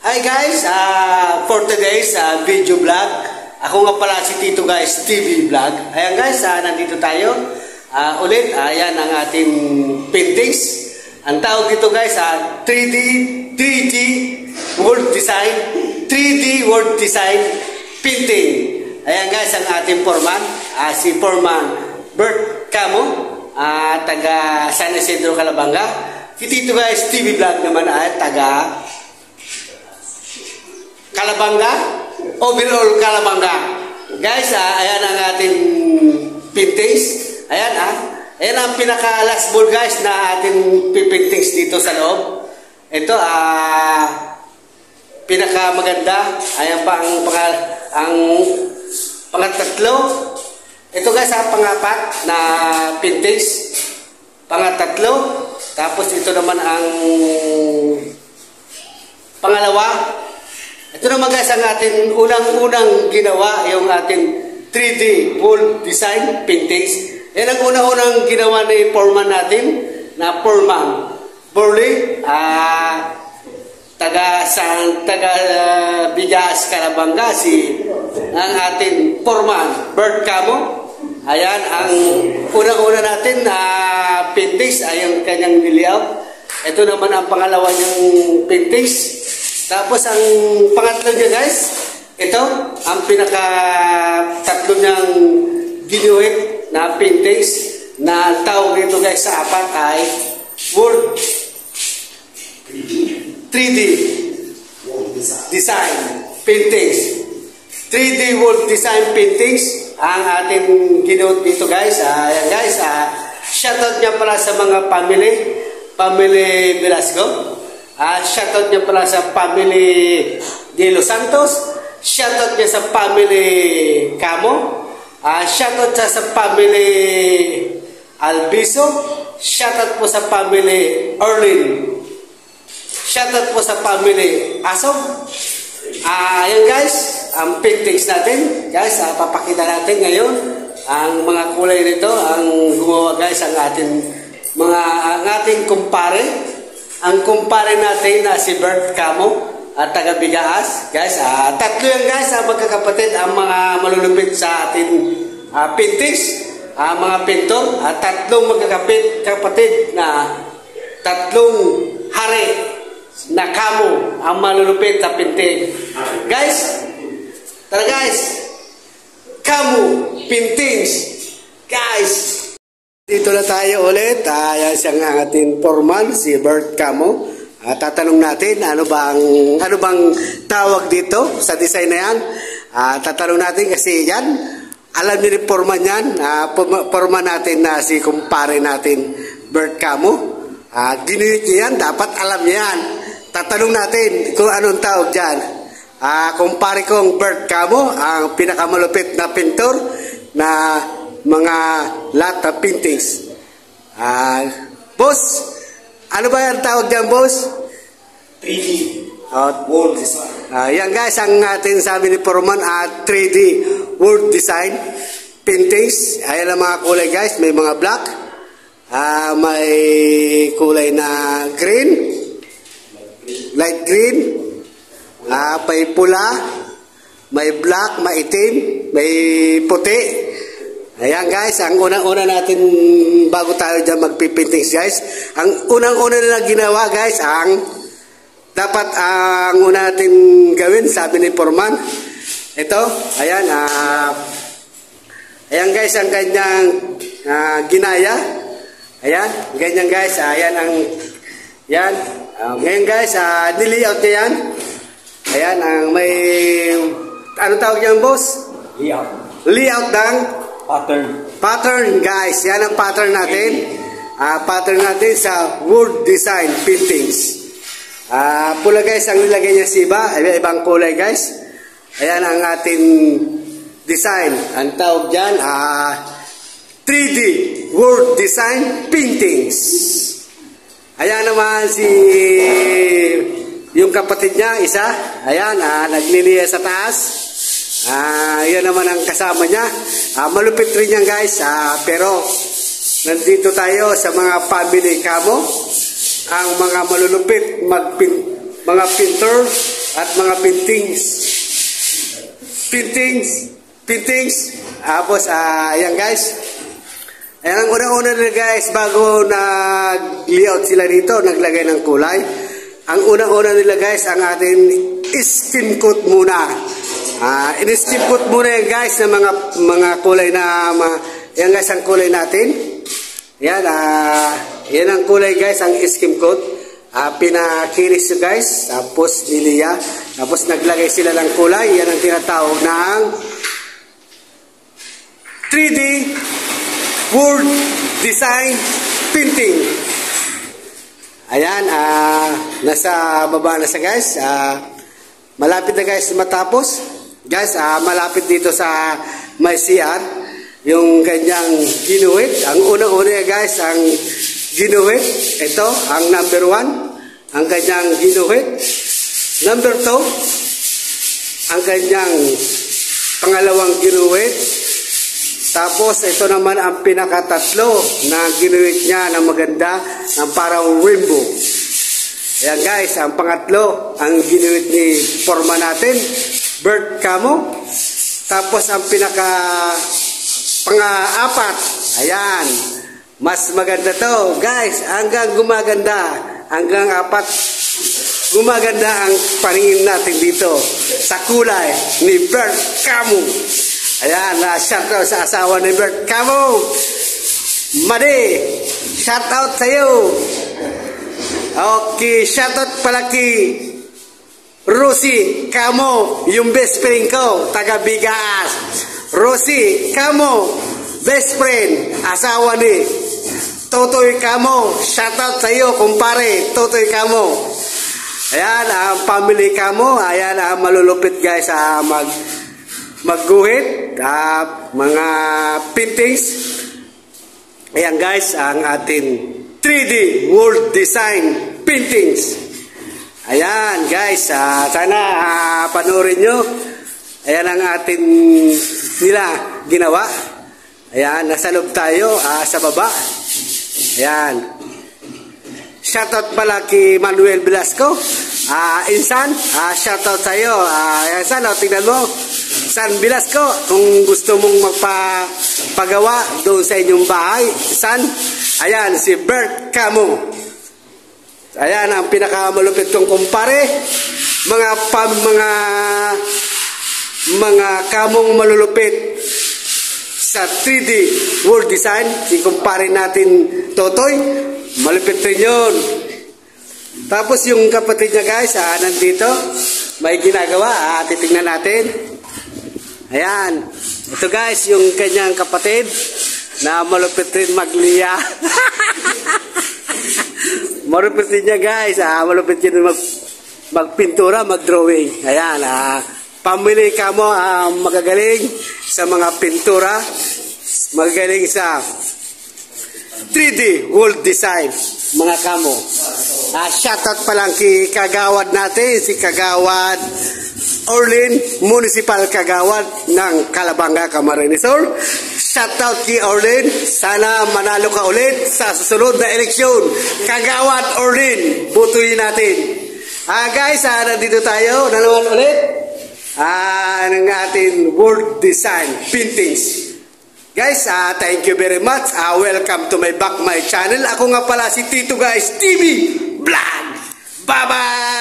Hi guys, for today's video vlog, ako nga pala si Tito guys, TV vlog. Ayan guys, nandito tayo ulit. Ayan ang ating paintings. Ang tawag dito guys, 3D World Design, 3D World Design Painting. Ayan guys, ang ating foreman, si Foreman Bert Camo, taga San Isidro, Calabanga. Si Tito guys, TV vlog naman ay taga Calabanga, overall Calabanga. Guys, ayan ang ating paintings. Ayan ayan ang pinaka last ball guys na ating paintings dito sa loob. Ito pinaka maganda. Ayan pa ang pangatatlo. Ito guys pangapat na paintings. Pangatatlo. Tapos ito naman ang pangalawa. Ito naman guys ang ating unang-unang ginawa, yung ating 3D World Design Paintings. Yan ang unang-unang ginawa ni foreman natin, na Foreman Burley, taga Bigas, Calabanga, ang ating foreman Bert Camo. Ayan ang unang-una natin na paintings ay yung kanyang layout. Ito naman ang pangalawa niyang paintings. Tapos ang pangatlo niya guys, ito ang pinaka tatlo niyang ginuhit na paintings na tawag dito guys sa apat ay World 3D Design Paintings. 3D World Design Paintings ang ating ginuhit dito guys. Ayan guys, shoutout niya pala sa mga family Velasco. Shoutout niya pala sa family de Los Santos. Shoutout niya sa family Camo. Shoutout siya sa family Albiso. Shoutout po sa family Erlin. Shoutout po sa family Asog. Ayan guys, ang paintings natin. Guys, papakita natin ngayon ang mga kulay nito. Ang gumawa guys, ang ating kumpare. Ang kumpare natin na si Bert Camo at taga Bigaas. Guys, tatlo yan guys, magkakapatid ang mga malulupit sa ating paintings, mga pintor. Tatlong magkakapatid na tatlong hari na Camo ang malulupit sa painting. Guys, tara guys, Camo Paintings. Guys, dito na tayo ulit. Ayan siyang ating foreman, si Bert Camo. Tatanong natin ano bang tawag dito sa design na yan. Tatanong natin kasi yan, alam niyo ni foreman yan. Foreman natin na si kumpare natin Bert Camo. Ginuhit niya yan, dapat alam niya yan. Tatanong natin kung anong tawag dyan. Kumpare kong Bert Camo, ang pinakamalupit na pintor na mga lahat na paintings. Boss, ano ba yung tawag dyan, boss? 3D World Design. Yan guys, ang ating sabi ni Foreman, 3D World Design Paintings. Ayan ang mga kulay guys, may mga black, may kulay na green, light green, may pula, may black, may itim, may puti. Ayan guys, ang unang-una natin bago tayo dyan magpipaintings guys, ang unang-una na ginawa guys, dapat ang una natin gawin, sabi ni Foreman, ito, ayan, ayan guys, ang kanyang ginaya, ayan, ganyan guys, ayan yan, ngayon guys, nilayout niya yan, ayan, ang may, ano tawag yan boss? Layout ng pattern guys, yan ang pattern natin. Pattern natin sa World Design Paintings. Pula guys ang nilagay niya sa ibang kulay guys. Ayan ang ating design. Ang tawag dyan 3D World Design Paintings. Ayan naman yung kapatid niya isa. Ayan, nagliliya sa taas. Yan naman ang kasama niya. Malupit rin yan guys. Pero nandito tayo sa mga family Camo. Ang mga malulupit mga pintor at mga paintings. Tapos, ayan guys. Ayan ang unang-una nila guys, bago nag-layout sila dito, naglagay ng kulay. Ang unang-una nila guys, ang ating skim coat muna. In-skim coat muna yan guys, ng mga kulay na, yan guys ang kulay natin. Yan, yan ang kulay guys, ang skim coat. Pinakinis guys, tapos niliya. Tapos naglagay sila ng kulay, yan ang tinatawag ng 3D World Design Painting. Ayan, nasa baba na sa guys. Malapit na guys matapos. Guys, malapit dito sa may CR. Yung kanyang ginuhit. Ang unang-una guys, ang ginuhit. Ito, ang number 1. Ang kanyang ginuhit. Number 2. Ang kanyang pangalawang ginuhit. Tapos, ito naman ang pinakatatlo na ginuhit niya na maganda, ng parang rainbow. Ayan guys, ang pangatlo, ang ginuhit ni forma natin, bird camo. Tapos, ang pang-apat, ayan, mas maganda to. Guys, hanggang gumaganda, hanggang 4, gumaganda ang paningin natin dito sa kulay ni bird camo. Ayan, shout out sa asawa ni Bert Camo. Madi, shout out sa iyo. Okay, shout out pala kay Rosie Camo, yung best friend ko, taga Bigas. Rosie Camo, best friend, asawa ni Totoy Camo. Shout out sa iyo, kumpare, Totoy Camo. Ayan, ang family Camo, ayan, malulupit guys, magguhit, mga paintings. Ayan guys, ang ating 3D World Design Paintings. Ayan guys, sana panoorin nyo. Ayan ang ating nila ginawa. Ayan, nasa loob tayo, sa baba. Ayan. Shoutout pala kay Manuel Velasco. Insan, shoutout sa iyo. Insan, tingnan mo. San Velasco, kung gusto mong magpagawa doon sa inyong bahay, San, ayan, si Bert Camo. Ayan, ang pinakamalupit kong kumpare. Mga kamong malulupit sa 3D World Design. Ikumpare natin Totoy. Malupit rin yun. Tapos yung kapatid niya guys, nandito. May ginagawa. Titignan natin. Ayan. Ito guys, yung kanyang kapatid na malupit rin magliya. Malupit rin niya guys. Malupit rin magpintura, magdrawing. Ayan. Pamili ka mo magagaling sa mga pintura. Magagaling sa 3D World Design. Mga kamo. Shoutout pa lang kay Kagawad natin. Si Kagawad Orlin, Municipal Kagawad ng Calabanga, Camarines Sur. Shoutout kay Orlin. Sana manalo ka ulit sa susunod na eleksyon. Kagawad Orlin, butuin natin. Guys, nandito tayo. Nanawan ulit. Ng ating World Design Paintings. Guys, thank you very much. Welcome to my channel. Ako nga pala si Tito Guys TV Vlog. Bye-bye!